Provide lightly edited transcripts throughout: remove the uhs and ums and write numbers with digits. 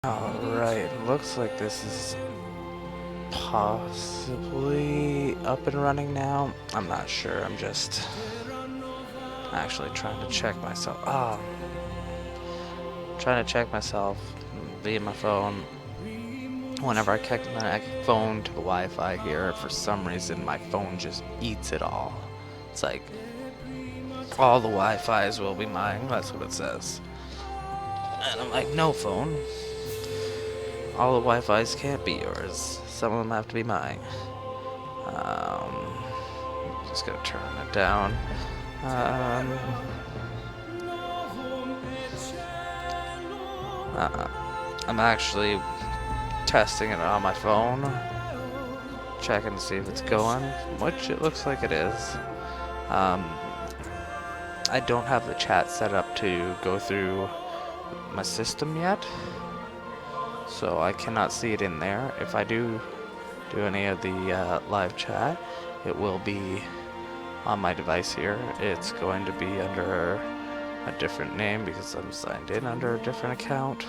Alright, looks like this is possibly up and running now. I'm not sure, I'm just actually trying to check myself. Trying to check myself via my phone. Whenever I connect my phone to the Wi-Fi here, for some reason my phone just eats it all. It's like, all the Wi-Fi's will be mine, that's what it says. And I'm like, no phone. All the Wi-Fi's can't be yours. Some of them have to be mine. Just gonna turn it down. I'm actually testing it on my phone, checking to see if it's going, which it looks like it is. I don't have the chat set up to go through my system yet, so I cannot see it in there. If I do any of the live chat, it will be on my device here. It's going to be under a different name because I'm signed in under a different account.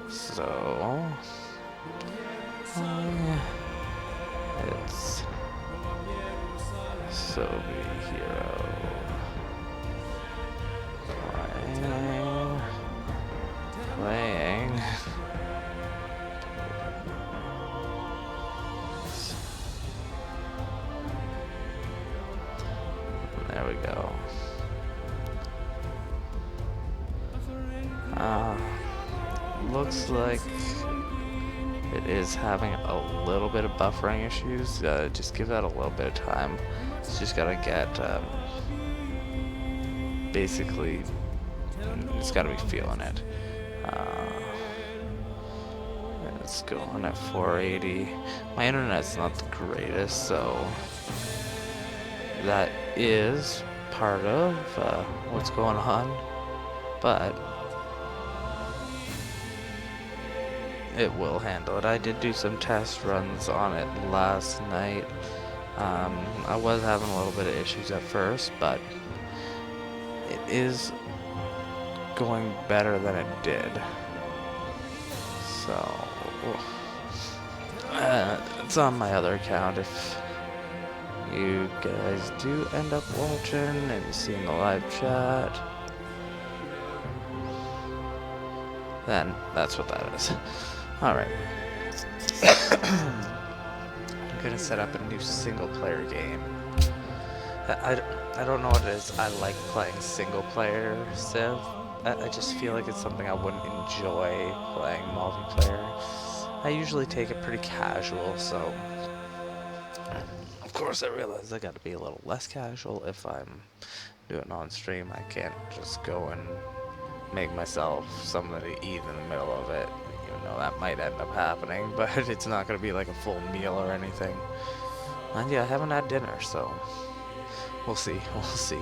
So it's Sobe Hero playing. There we go. Looks like it is having a little bit of buffering issues. Just give that a little bit of time. It's just gotta get, basically, it's gotta be feeling it. It's going at 480. My internet's not the greatest, so that is part of what's going on, but it will handle it. I did do some test runs on it last night. I was having a little bit of issues at first, but it is going better than it did. So it's on my other account. If you guys do end up watching and seeing the live chat, then that's what that is. Alright. I'm gonna set up a new single player game. I don't know what it is. I like playing single player Civ. I just feel like it's something I wouldn't enjoy playing multiplayer. I usually take it pretty casual, so of course I realize I gotta be a little less casual if I'm doing on stream. I can't just go and make myself something to eat in the middle of it. Even though that might end up happening, but it's not gonna be like a full meal or anything. And yeah, I haven't had dinner, so we'll see. We'll see.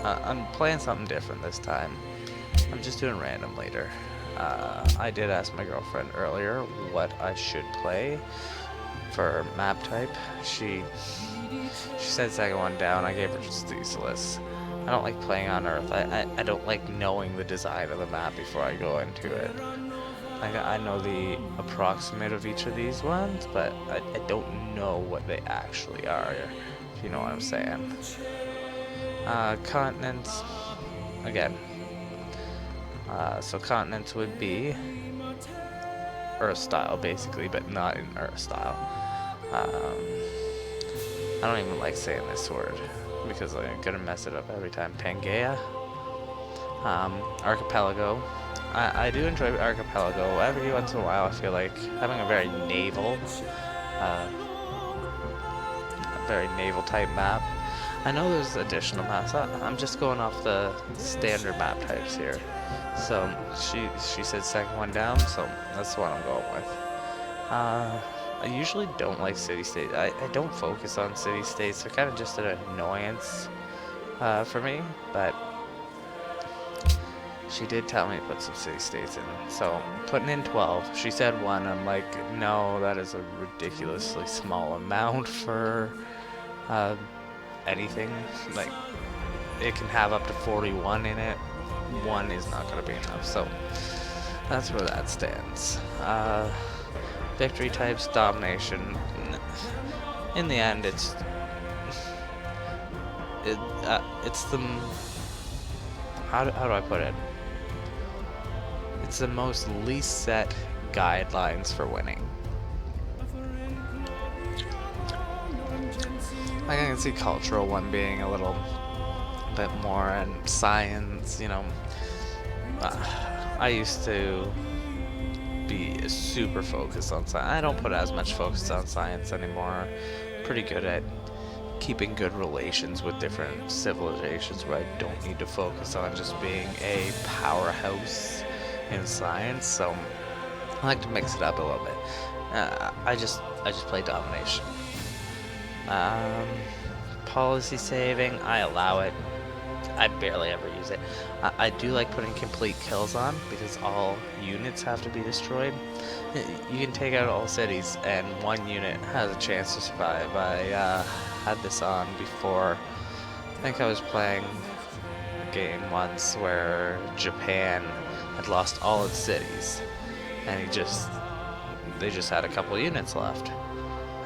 I'm playing something different this time. I'm just doing random later. I did ask my girlfriend earlier what I should play for map type. She said second one down. I gave her just Thesaurus. I don't like playing on Earth. I don't like knowing the design of the map before I go into it. Like, I know the approximate of each of these ones, but I don't know what they actually are, if you know what I'm saying. Continents, again. So continents would be Earth style, basically, but not in Earth style. I don't even like saying this word, because I'm gonna mess it up every time. Pangea. Archipelago. I do enjoy Archipelago. Every once in a while I feel like having a very naval type map. I know there's additional maps. I'm just going off the standard map types here. So she said second one down, so that's what I'm going with. I usually don't like city-states. I don't focus on city-states. They're kind of just an annoyance for me, but she did tell me to put some city-states in. So putting in 12. She said 1. I'm like, no, that is a ridiculously small amount for anything. Like, it can have up to 41 in it. 1 is not going to be enough. So that's where that stands. Victory types, domination. In the end, it's the how do I put it? It's the most least set guidelines for winning. Like, I can see cultural one being a little bit more, and science, you know. I used to be super focused on science. I don't put as much focus on science anymore. Pretty good at keeping good relations with different civilizations where I don't need to focus on just being a powerhouse in science. So I like to mix it up a little bit. I just play domination. Policy saving, I allow it. I barely ever use it. I do like putting complete kills on because all units have to be destroyed. You can take out all cities and one unit has a chance to survive. I had this on before. I think I was playing a game once where Japan had lost all its cities and they just had a couple units left.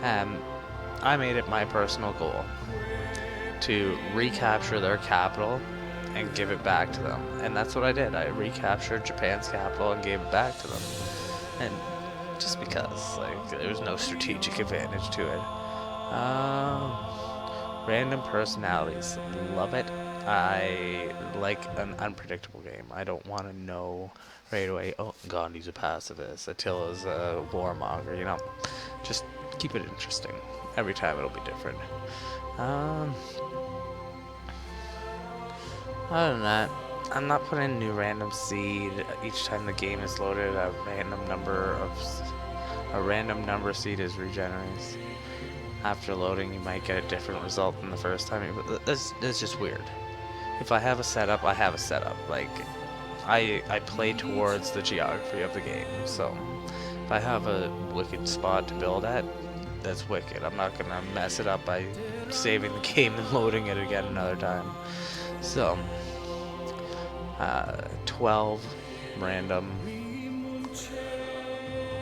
I made it my personal goal to recapture their capital and give it back to them. And that's what I did. I recaptured Japan's capital and gave it back to them. And just because, like, there was no strategic advantage to it. Random personalities. Love it. I like an unpredictable game. I don't want to know right away, oh, Gandhi's a pacifist, Attila's a warmonger, you know. Just keep it interesting. Every time it'll be different. Other than that, I'm not putting a new random seed each time the game is loaded. A random number seed is regenerates. After loading, you might get a different result than the first time. But that's just weird. If I have a setup, I have a setup. Like, I play towards the geography of the game. So if I have a wicked spot to build at, that's wicked. I'm not gonna mess it up by saving the game and loading it again another time. So 12 random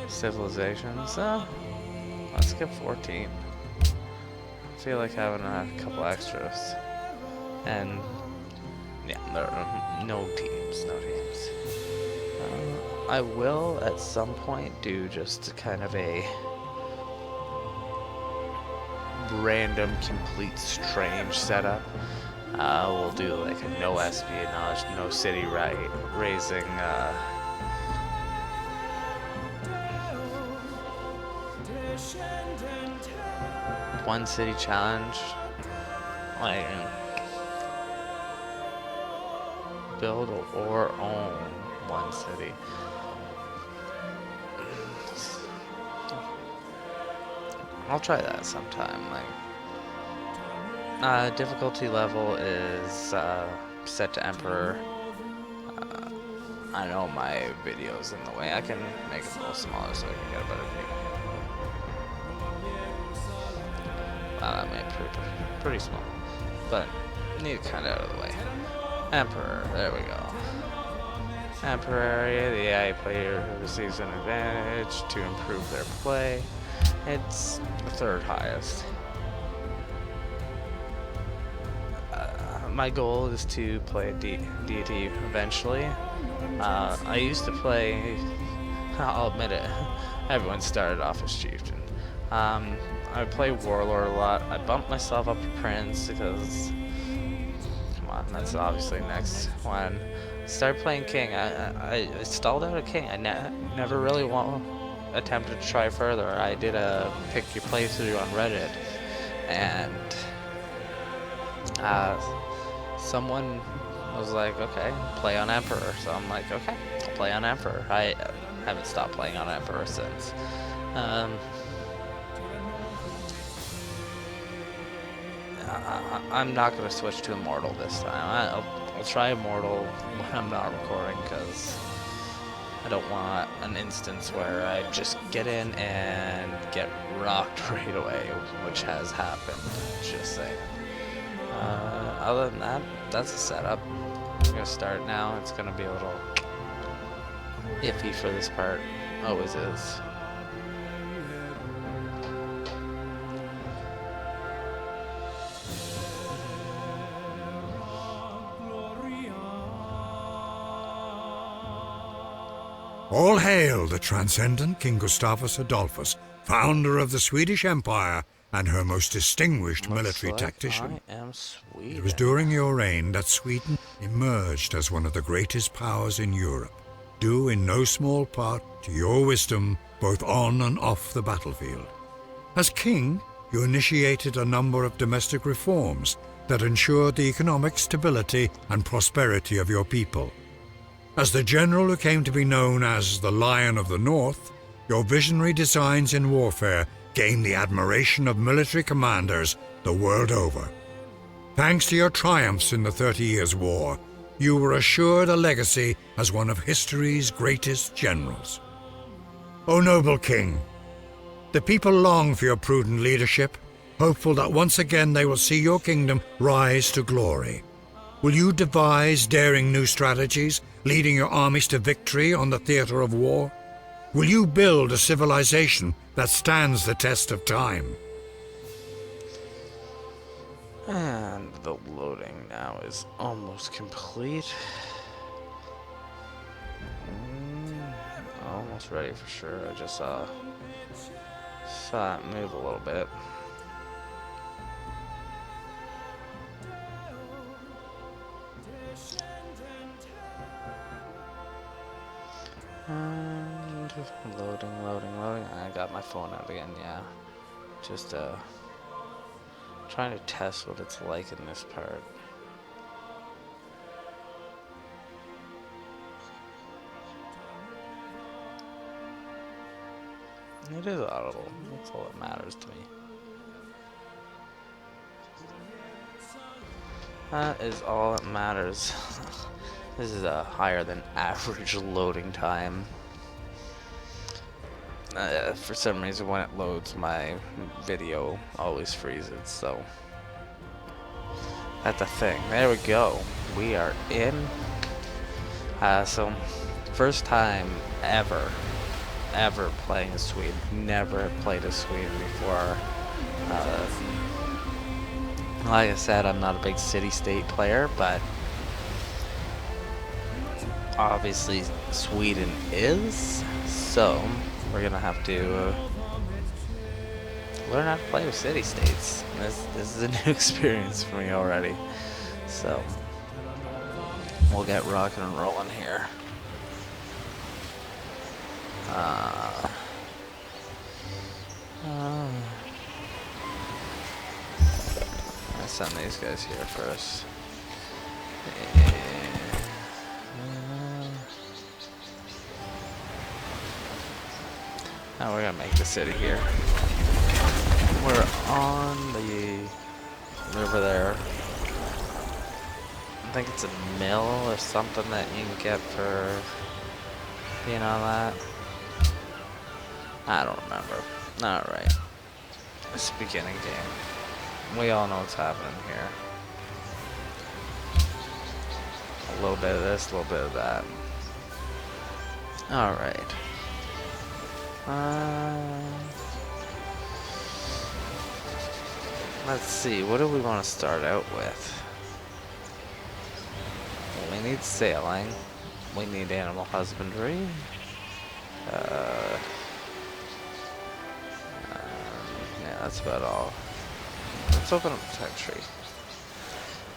civilizations. Let's get 14. I feel like having a couple extras. And yeah, there are no teams. I will at some point do just kind of a random, complete, strange setup. We'll do like a no espionage, no city raising, one city challenge, like build or own one city. I'll try that sometime. Like, difficulty level is set to Emperor. I know my video's in the way. I can make it a little smaller so I can get a better view. Wow, that made it pretty small, but need it kind of out of the way. Emperor, there we go. Emperor area, the AI player receives an advantage to improve their play. It's the third highest. My goal is to play deity eventually. I used to play, I'll admit it, everyone started off as chieftain. I play warlord a lot. I bumped myself up to prince because, come on, that's obviously next one. Started playing king. I stalled out a king. I never really attempted to try further. I did a pick your playthrough on Reddit, and someone was like, okay, play on Emperor. So I'm like, okay, I'll play on Emperor. I haven't stopped playing on Emperor since. I'm not going to switch to Immortal this time. I'll try Immortal when I'm not recording, because I don't want an instance where I just get in and get rocked right away, which has happened, just saying. Other than that, that's the setup. I'm going to start now. It's going to be a little iffy for this part. Always is. All hail the transcendent King Gustavus Adolphus, founder of the Swedish Empire and her most distinguished military tactician. I am Sweden. It was during your reign that Sweden emerged as one of the greatest powers in Europe, due in no small part to your wisdom both on and off the battlefield. As king, you initiated a number of domestic reforms that ensured the economic stability and prosperity of your people. As the general who came to be known as the Lion of the North, your visionary designs in warfare gained the admiration of military commanders the world over. Thanks to your triumphs in the 30 Years' War, you were assured a legacy as one of history's greatest generals. O noble king, the people long for your prudent leadership, hopeful that once again they will see your kingdom rise to glory. Will you devise daring new strategies, leading your armies to victory on the theater of war? Will you build a civilization that stands the test of time? And the loading now is almost complete. Almost ready for sure. I just saw it move a little bit. And loading. I got my phone out again, yeah. Just trying to test what it's like in this part. It is audible. That's all that matters to me. That is all that matters. This is a higher than average loading time. For some reason when it loads, my video always freezes, so that's a thing. There we go. We are in. So first time ever playing as Swede. Never played as Swede before. Like I said, I'm not a big city-state player, but obviously Sweden is, so we're gonna have to learn how to play with city-states. This is a new experience for me already, so we'll get rocking and rolling here. I send these guys here first. Now we're gonna make the city here. We're on the river there. I think it's a mill or something that you can get for being on that. I don't remember. Alright. It's the beginning game. We all know what's happening here. A little bit of this, a little bit of that. Alright. Let's see, what do we want to start out with? Well, we need sailing. We need animal husbandry. Yeah, that's about all. Let's open up the tech tree.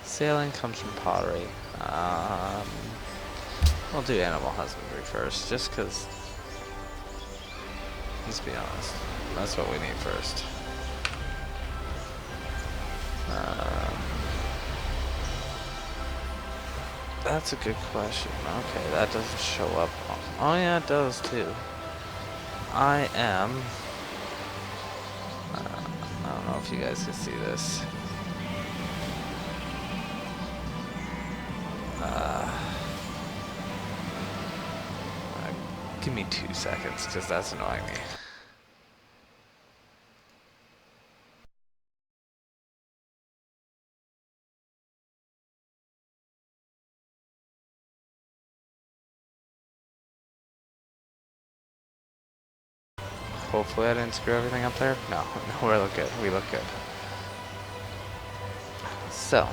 Sailing comes from pottery. We'll do animal husbandry first, just because, let's be honest, that's what we need first. That's a good question. Okay, that doesn't show up. Oh yeah, it does too. I am... I don't know if you guys can see this. Give me 2 seconds, because that's annoying me. Hopefully I didn't screw everything up there. No, no, we look good. We look good. So,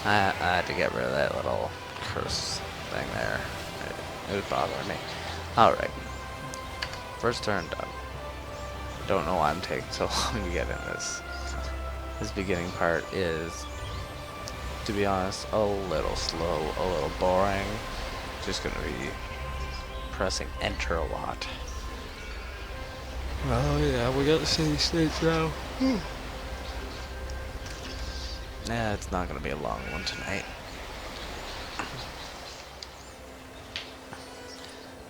I had to get rid of that little curse thing there. It was bothering me. Alright. First turn done. Don't know why I'm taking so long to get in this. This beginning part is, to be honest, a little slow, a little boring. Just gonna be pressing enter a lot. Oh yeah, we got the city states now. Yeah, it's not gonna be a long one tonight.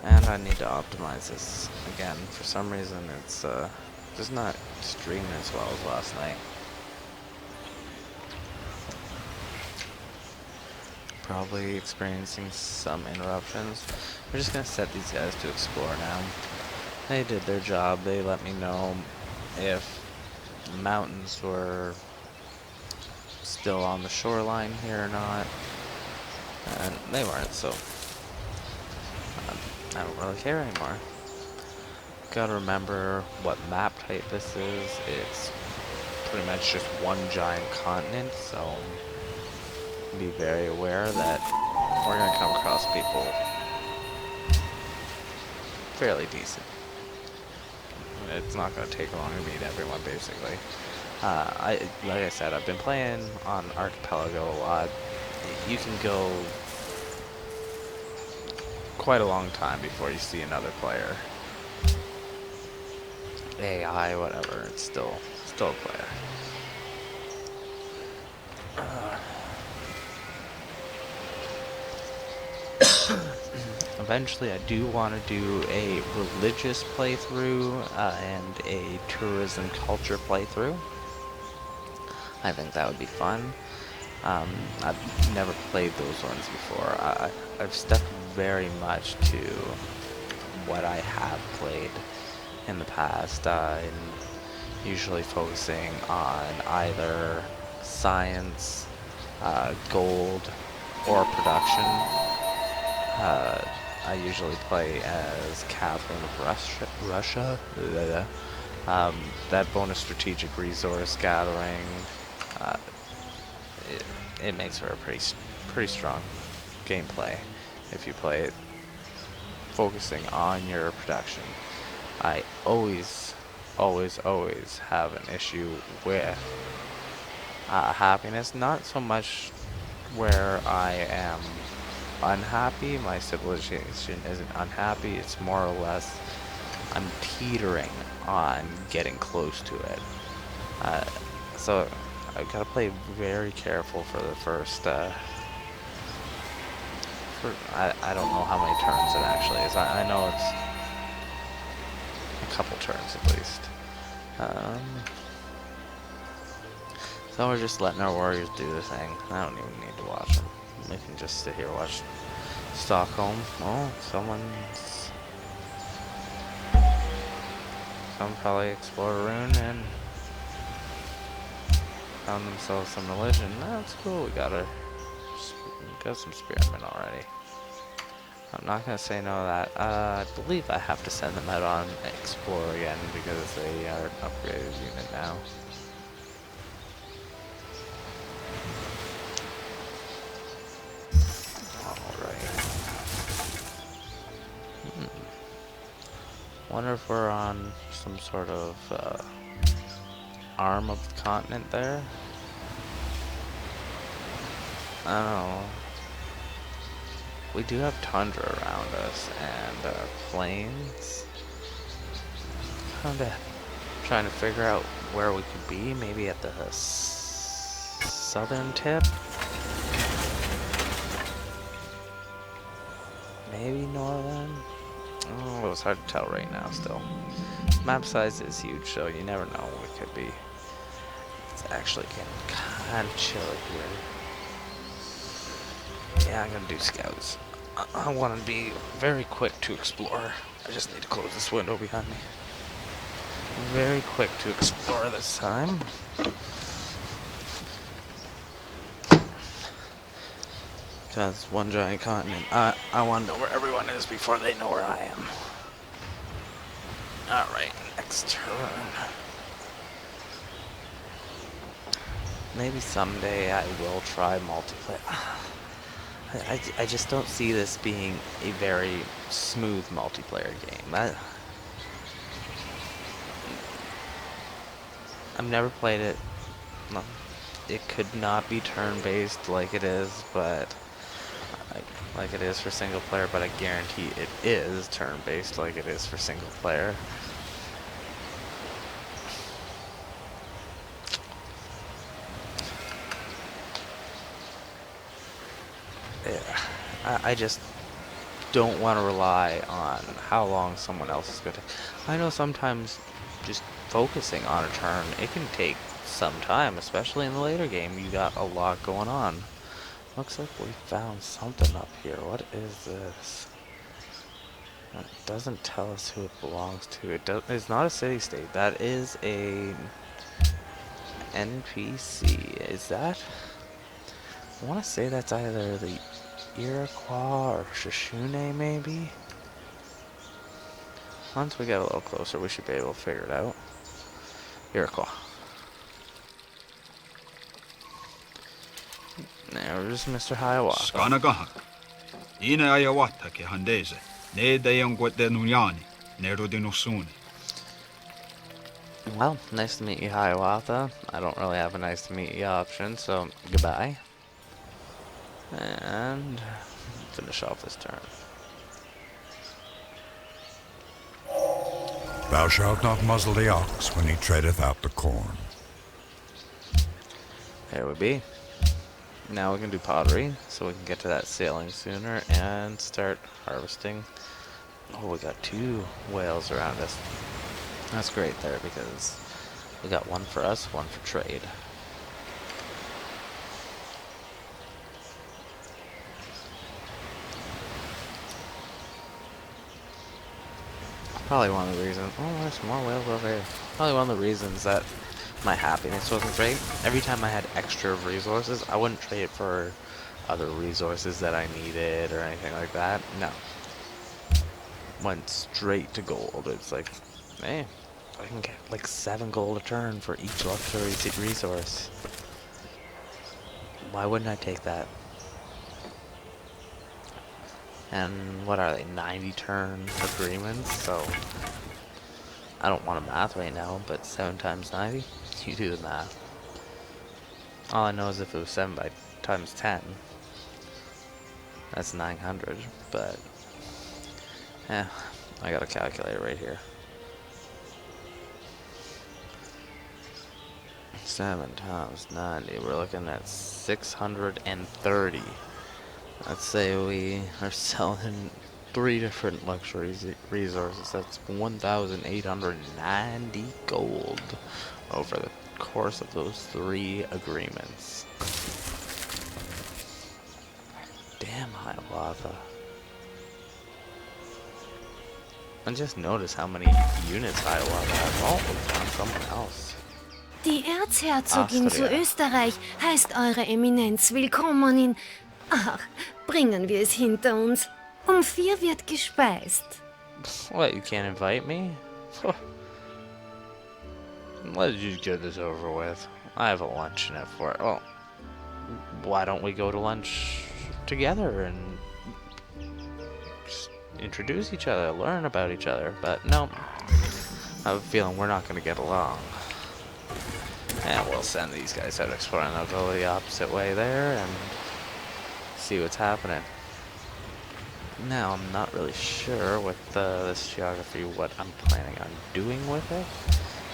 And I need to optimize this again. For some reason, it's just not streaming as well as last night. Probably experiencing some interruptions. We're just gonna set these guys to explore now. They did their job. They let me know if mountains were still on the shoreline here or not, and they weren't, so I don't really care anymore. Gotta remember what map type this is. It's pretty much just one giant continent, so be very aware that we're gonna come across people fairly decent. It's not gonna take long to meet everyone, basically. Like I said, I've been playing on Archipelago a lot. You can go quite a long time before you see another player. AI, whatever, it's still a player. Eventually I do want to do a religious playthrough and a tourism culture playthrough. I think that would be fun. I've never played those ones before. I've stuck very much to what I have played in the past. I'm usually focusing on either science, gold, or production. I usually play as Catherine of Russia. That bonus strategic resource gathering, it makes for a pretty strong gameplay if you play it focusing on your production. I always have an issue with happiness, not so much where I am unhappy. My civilization isn't unhappy, it's more or less I'm teetering on getting close to it. So I've got to play very careful for the first I don't know how many turns it actually is. I know it's a couple turns at least. So we're just letting our warriors do their thing. I don't even need to watch them. We can just sit here and watch Stockholm. Oh, someone probably explored a rune and found themselves some religion. That's cool. We got some spearmen already. I'm not gonna say no to that. I believe I have to send them out on explore again because they are an upgraded unit now. Wonder if we're on some sort of arm of the continent there. I don't know. We do have tundra around us and plains. Kinda trying to figure out where we could be. Maybe at the southern tip. Maybe northern. Oh, it's hard to tell right now still. Map size is huge, so you never know what it could be. It's actually getting kind of chilly here. Yeah, I'm gonna do scouts. I want to be very quick to explore. I just need to close this window behind me. Very quick to explore this time. Because one giant continent. I want to know where everyone is before they know where I am. Alright, next turn. Maybe someday I will try multiplayer. I just don't see this being a very smooth multiplayer game. I've never played it. No, it could not be turn-based like it is, but like it is for single player. But I guarantee it is turn-based like it is for single player. Yeah, I just don't want to rely on how long someone else is going to. I know sometimes just focusing on a turn, it can take some time, especially in the later game. You got a lot going on. Looks like we found something up here. What is this? It doesn't tell us who it belongs to. It's not a city-state. That is a NPC. Is that? I want to say that's either the Iroquois or Shoshone, maybe? Once we get a little closer, we should be able to figure it out. Iroquois. There's Mr. Hiawatha. Skanagahak. Ine Hiawatha ke handeze. Ne deyongwete nunyani. Nerudinusuni. Well, nice to meet you, Hiawatha. I don't really have a nice to meet you option, so goodbye. And finish off this turn. Thou shalt not muzzle the ox when he treadeth out the corn. There we be. Now we can do pottery, so we can get to that sailing sooner and start harvesting. Oh, we got 2 whales around us. That's great there because we got one for us, one for trade. Probably one of the reasons. Oh, there's more whales over here. Probably one of the reasons that my happiness wasn't great. Every time I had extra resources, I wouldn't trade for other resources that I needed or anything like that. No. Went straight to gold. It's like, hey, I can get like 7 gold a turn for each luxury resource. Why wouldn't I take that? And what are they, 90 turn agreements? So I don't want to math right now, but 7 times 90, you do the math. All I know is if it was 7 times 10, that's 900, but yeah, I got a calculator right here. 7 times 90, we're looking at 630. Let's say we are selling 3 different luxury resources. That's 1,890 gold over the course of those 3 agreements. Damn, Hiawatha. And just notice how many units Hiawatha has. Oh, we found someone else. Die Erzherzogin zu Austria. Österreich heißt Eure Eminenz willkommen in... Ach, bringen wir es hinter uns. Um 4 wird gespeist. What, you can't invite me? Let's just get this over with. I have a luncheon at 4. Well, why don't we go to lunch together and just introduce each other, learn about each other? But no, I have a feeling we're not going to get along. And we'll send these guys out exploring. They'll go the opposite way there and see what's happening. Now, I'm not really sure with this geography what I'm planning on doing with it.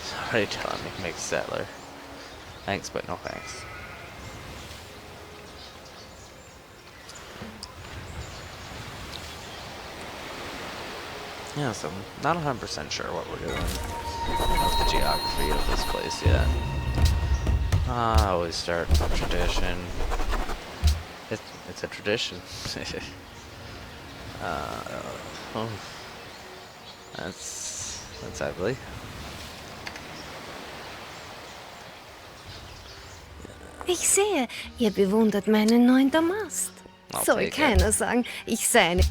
Sorry, telling me make settler. Thanks, but no thanks. Yeah, so not 100% sure what we're doing with the geography of this place yet. I always start a tradition. It's a tradition. Oh, that's ugly. Ich sehe, ihr bewundert meinen neuen Damast. I'll Soll take it. keiner sagen, ich sei eine...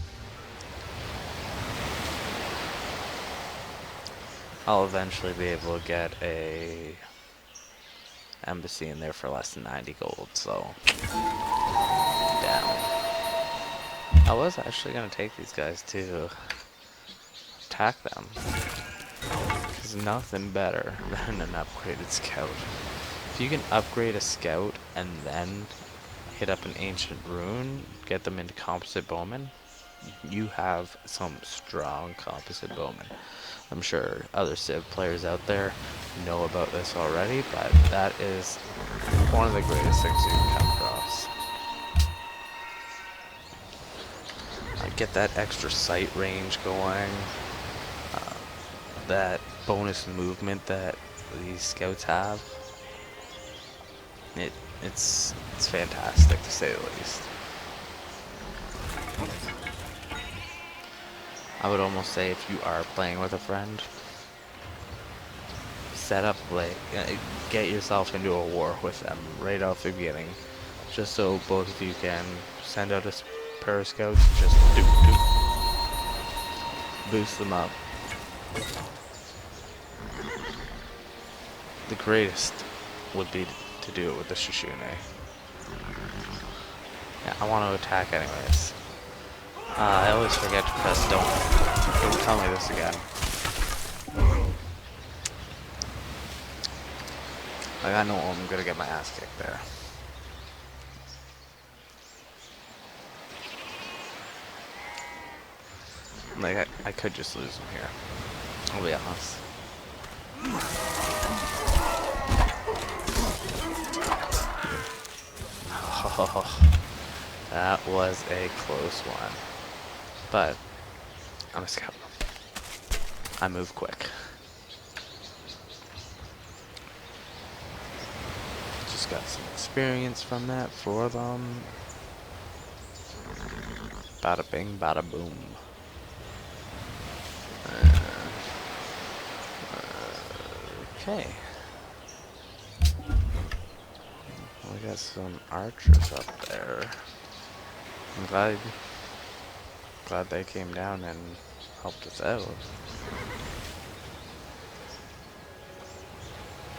I'll eventually be able to get a embassy in there for less than 90 gold, so down. I was actually gonna take these guys to attack them. There's nothing better than an upgraded scout. If you can upgrade a scout and then hit up an ancient rune, get them into composite bowmen, you have some strong composite bowmen. I'm sure other Civ players out there know about this already, but that is one of the greatest things you can come across. Get that extra sight range going, that bonus movement that these scouts have. It's fantastic, to say the least. I would almost say, if you are playing with a friend, set up get yourself into a war with them right off the beginning, just so both of you can send out a pair of scouts, just boost them up. The greatest would be to do it with the Shishune. Yeah, I want to attack anyways. I always forget to press don't tell me this again. Like, I know I'm gonna get my ass kicked there. Like, I could just lose him here. I'll be honest. Oh, that was a close one. But I'm a scout. I move quick. Just got some experience from that for them. Bada bing, bada boom. Okay. We got some archers up there. I'm glad they came down and helped us out.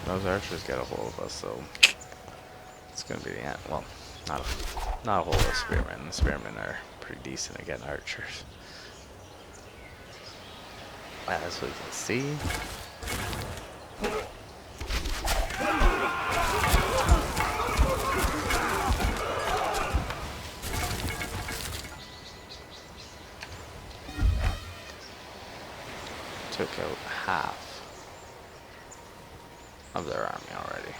Those archers get a hold of us, so it's gonna be the end. Well, not a whole lot of spearmen. The spearmen are pretty decent at getting archers. As we can see. Took out half of their army already.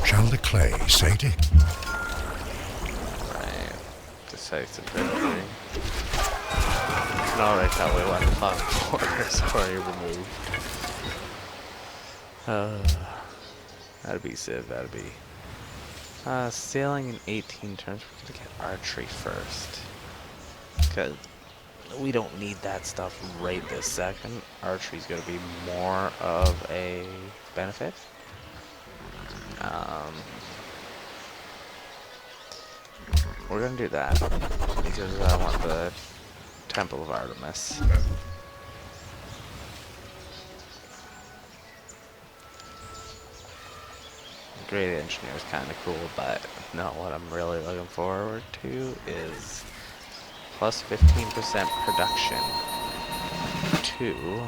Shall the clay sate it? Right. Decisive victory. You can already tell we won the final quarters already removed. That'd be Civ, that'd be. Sailing in 18 turns, we're gonna get archery first. Because we don't need that stuff right this second. Archery's gonna be more of a benefit. We're gonna do that because I want the Temple of Artemis. Great engineer is kind of cool, but no, what I'm really looking forward to is plus 15% production to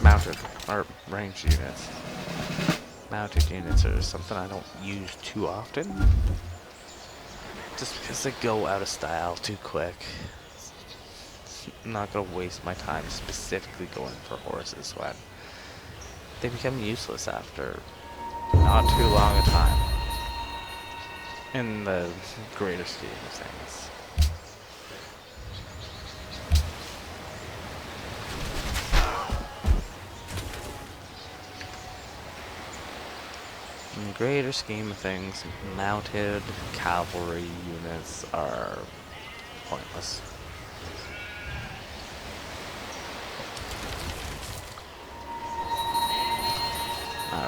mounted or ranged units. Mounted units are something I don't use too often, just because they go out of style too quick. I'm not gonna waste my time specifically going for horses when they become useless after not too long a time in the greater scheme of things. In the greater scheme of things, mounted cavalry units are pointless.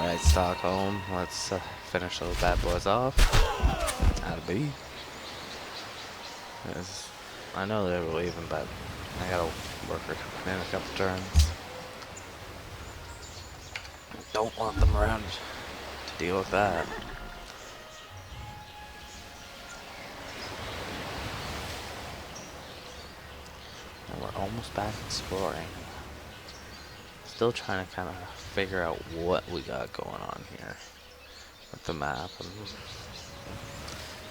Alright, Stockholm, let's finish those bad boys off. That'll be. I know they were leaving, but I got a worker coming in a couple turns. Don't want them around to deal with that. And we're almost back exploring. Still trying to kind of figure out what we got going on here with the map. I'm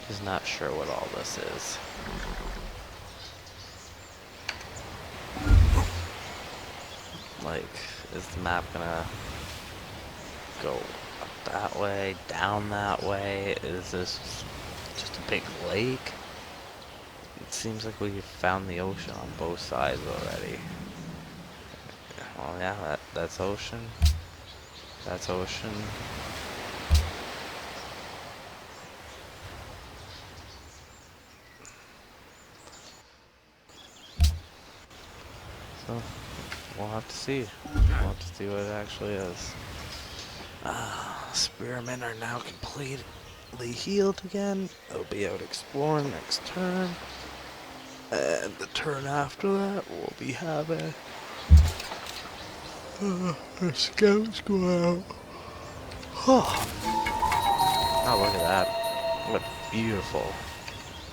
just not sure what all this is. Like, is the map gonna go up that way, down that way? Is this just a big lake? It seems like we found the ocean on both sides already. Well, yeah, that's ocean. That's ocean. So, we'll have to see. We'll have to see what it actually is. Spearmen are now completely healed again. They'll be out exploring next turn. And the turn after that, we'll be having our scouts go out. Oh, look at that. What a beautiful,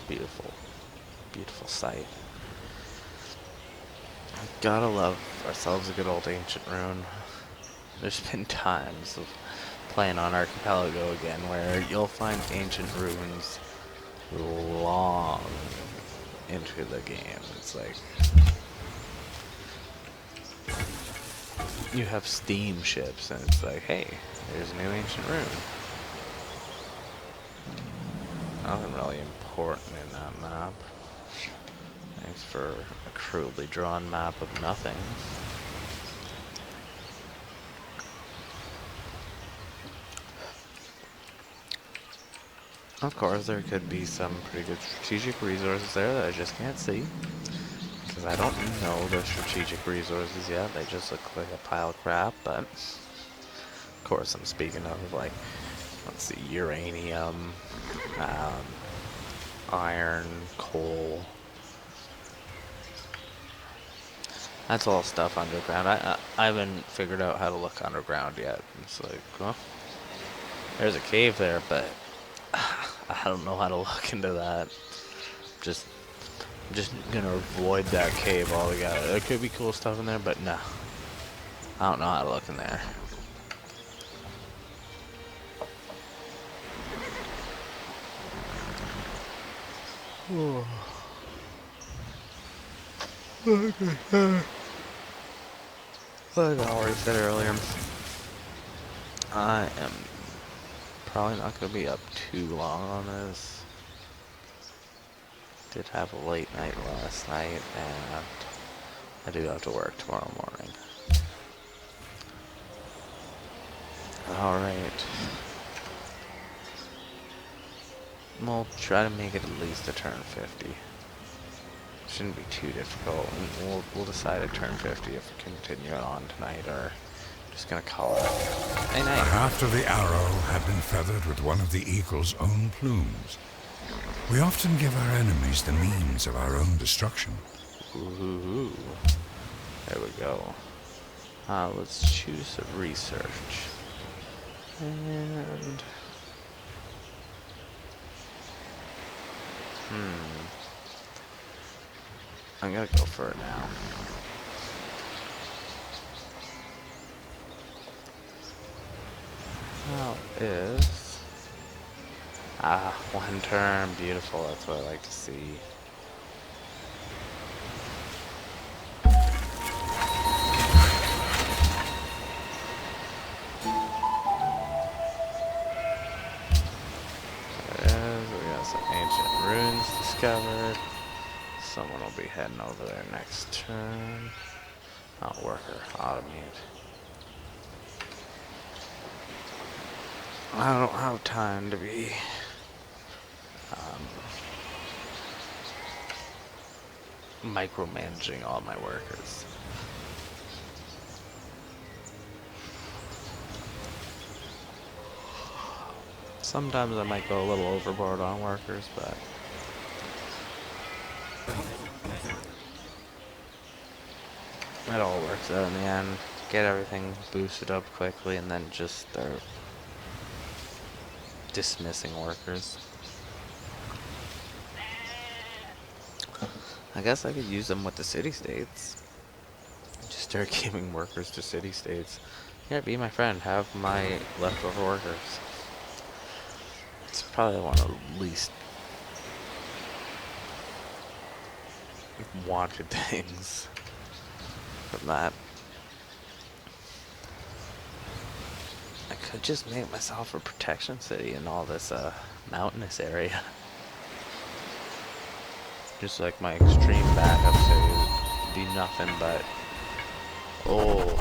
beautiful, beautiful sight. Gotta love ourselves a good old ancient rune. There's been times of playing on Archipelago again where you'll find ancient runes long into the game. It's like you have steamships and it's like, hey, there's a new ancient rune. Nothing really important in that map. Thanks for a crudely drawn map of nothing. Of course, there could be some pretty good strategic resources there that I just can't see. Because I don't know the strategic resources yet. They just look like a pile of crap, but of course I'm speaking of, like, let's see, uranium, iron, coal. That's all stuff underground. I haven't figured out how to look underground yet. It's like, well, there's a cave there, but I don't know how to look into that. I'm just gonna avoid that cave altogether. There could be cool stuff in there, but no. I don't know how to look in there. Like I already said earlier, I am probably not going to be up too long on this. Did have a late night last night, and I do have to work tomorrow morning. Alright. We'll try to make it at least a turn 50. Shouldn't be too difficult. We'll decide at turn 50 if we continue on tonight or just gonna call it a night. The haft of the arrow had been feathered with one of the eagle's own plumes. We often give our enemies the means of our own destruction. Ooh. There we go. Let's choose a research. And I'm gonna go for it now. How is... one turn, beautiful, that's what I like to see. There it is, we got some ancient runes discovered. Someone will be heading over there next turn. Not worker, automate. I don't have time to be micromanaging all my workers. Sometimes I might go a little overboard on workers, but it all works out in the end. Get everything boosted up quickly and then just start dismissing workers. I guess I could use them with the city-states. Just start giving workers to city-states. Yeah, be my friend. Have my leftover workers. It's probably one of the least wanted things from that. I could just make myself a protection city in all this mountainous area. Just like my extreme backup city would be nothing but, oh,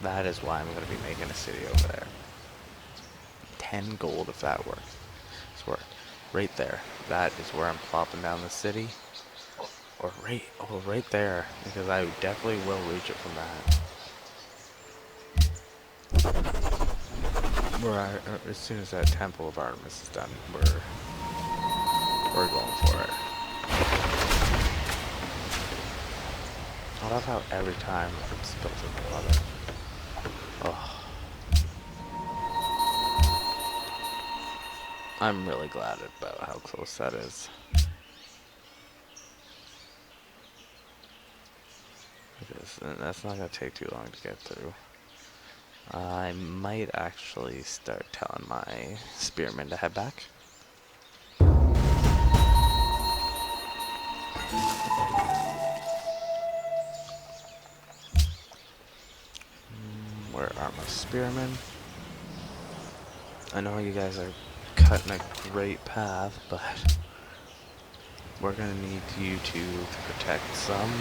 that is why I'm going to be making a city over there. 10 gold if that works. It's work. Right there. That is where I'm plopping down the city. Or right there, because I definitely will reach it from that. As soon as that Temple of Artemis is done, we're going for it. I love how every time it spills in the water. Oh. I'm really glad about how close that is. Because that's not going to take too long to get through. I might actually start telling my spearmen to head back. Where are my spearmen? I know you guys are cutting a great path, but we're going to need you to protect some.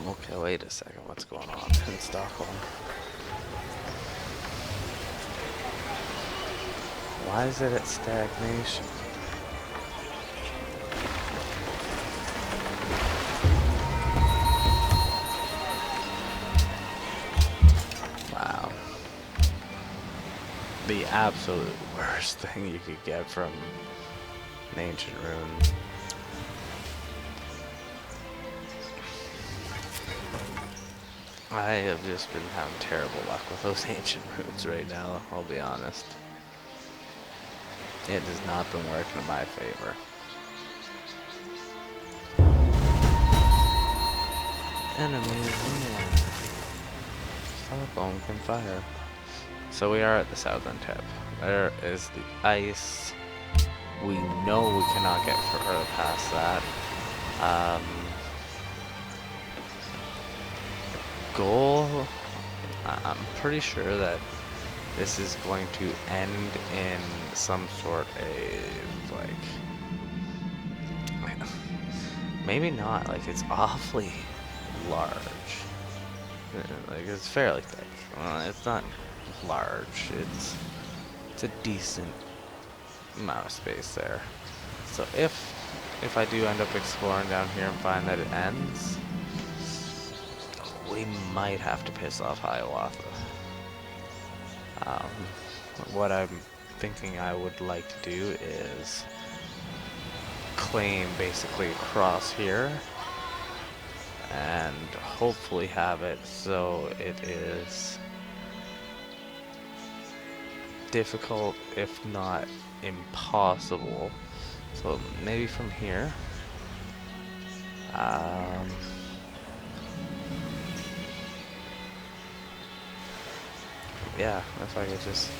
Okay, wait a second. What's going on in Stockholm? Why is it at stagnation? Wow. The absolute worst thing you could get from an ancient rune. I have just been having terrible luck with those ancient runes right now, I'll be honest. It has not been working in my favor. Enemies, yeah. Stockholm can fire. So we are at the southern tip. There is the ice. We know we cannot get further past that. Goal, I'm pretty sure that this is going to end in some sort of, like, maybe not, like, it's awfully large. Like, it's fairly thick. Well, it's not large, it's a decent amount of space there. So if I do end up exploring down here and find that it ends, we might have to piss off Hiawatha. What I'm thinking I would like to do is claim basically across here and hopefully have it so it is difficult, if not impossible. So maybe from here. Yeah, if I could just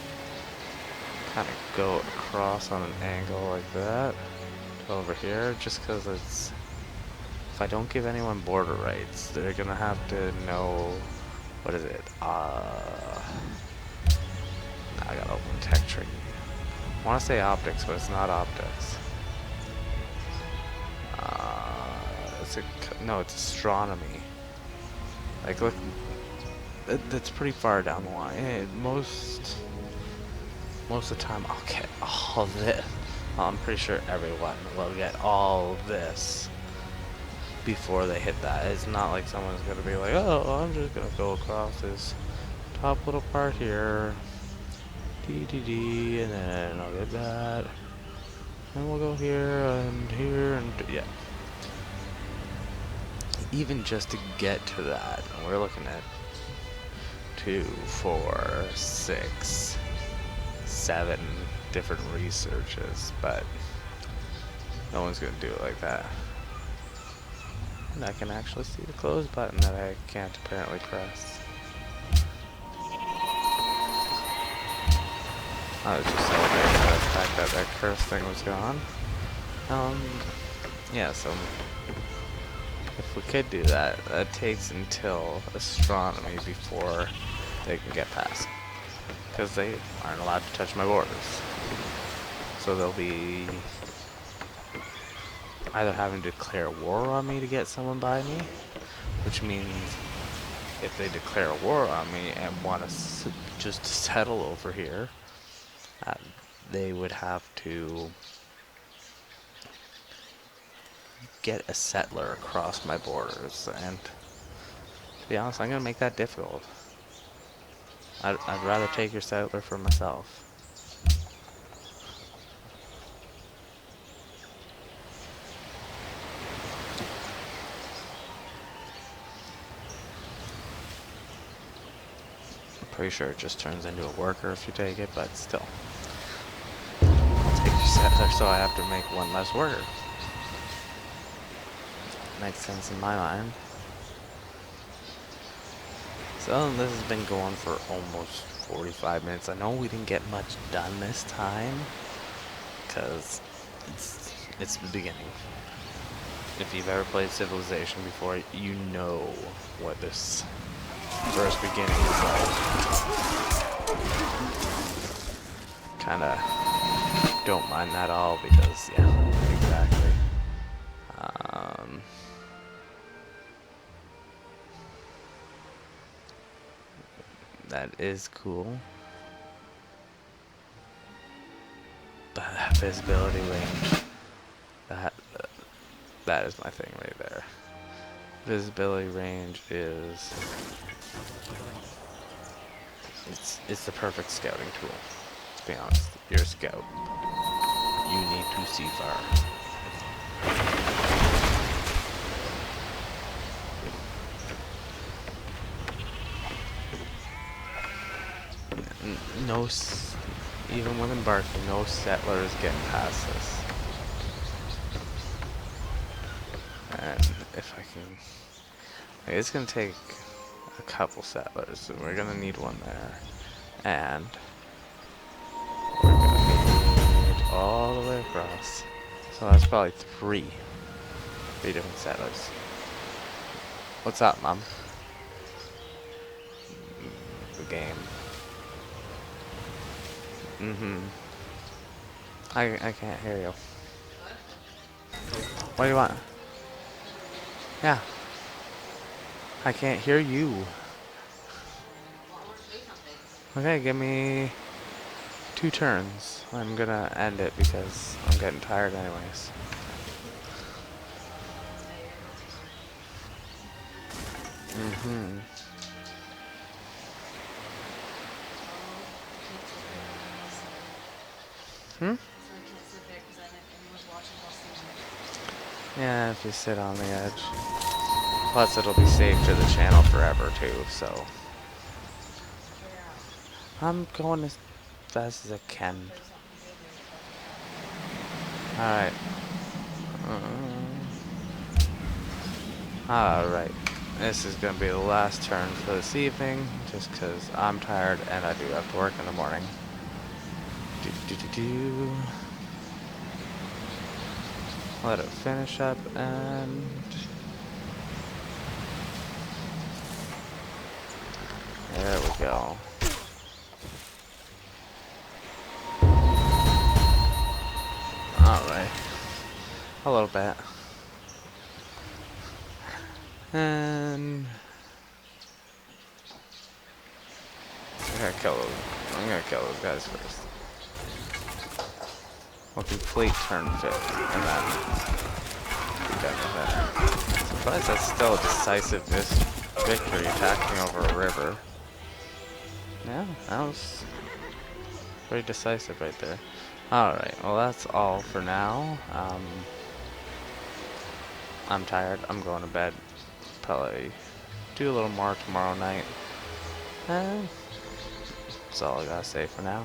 kind of go across on an angle like that over here, just because it's, if I don't give anyone border rights, they're gonna have to know, what is it, I gotta open tech tree. I want to say optics, but it's not optics. It's astronomy. Like, look, that's pretty far down the line. Most of the time I'll get all of this. I'm pretty sure everyone will get all of this. before they hit that. It's not like someone's gonna be like, oh, I'm just gonna go across this top little part here, and then I'll get that, and we'll go here, and yeah. Even just to get to that, we're looking at 2, 4, 6, 7 different researches, but no one's gonna do it like that. And I can actually see the close button that I can't apparently press. I was just celebrating the fact that that curse thing was gone. Yeah, so if we could do that, that takes until astronomy before they can get past. Because they aren't allowed to touch my borders. So they'll be either having to declare war on me to get someone by me, which means if they declare war on me and want to just settle over here, they would have to get a settler across my borders, and to be honest, I'm gonna make that difficult. I'd rather take your settler for myself. Pretty sure it just turns into a worker if you take it, but still. I'll take your settler, so I have to make one less worker. Makes sense in my mind. So this has been going for almost 45 minutes. I know we didn't get much done this time, because it's the beginning. If you've ever played Civilization before, you know what this first beginning is like. Kinda don't mind that all because, yeah, exactly. That is cool. But that visibility range, that is my thing right there. Visibility range is it's the perfect scouting tool. To be honest, you're a scout. You need to see far. No, even with embarking, no settlers getting past this. And if I can, it's gonna take a couple settlers, and we're gonna need one there, and we're gonna need all the way across. So that's probably three different settlers. What's up, Mom? The game. I can't hear you. What do you want? Yeah. I can't hear you. Okay, give me 2 turns. I'm gonna end it because I'm getting tired anyways. Yeah, if you sit on the edge. Plus, it'll be saved to the channel forever, too, so. I'm going as fast as I can. Alright. Alright. This is going to be the last turn for this evening, just because I'm tired and I do have to work in the morning. Let it finish up and there we go. Alright. A little bit. And I'm gonna kill those guys first. We'll complete turn 5 and then be done with that. surprised that's still a decisive victory attacking over a river. Yeah, that was pretty decisive right there. Alright, well that's all for now. I'm tired. I'm going to bed. Probably do a little more tomorrow night. That's all I gotta say for now.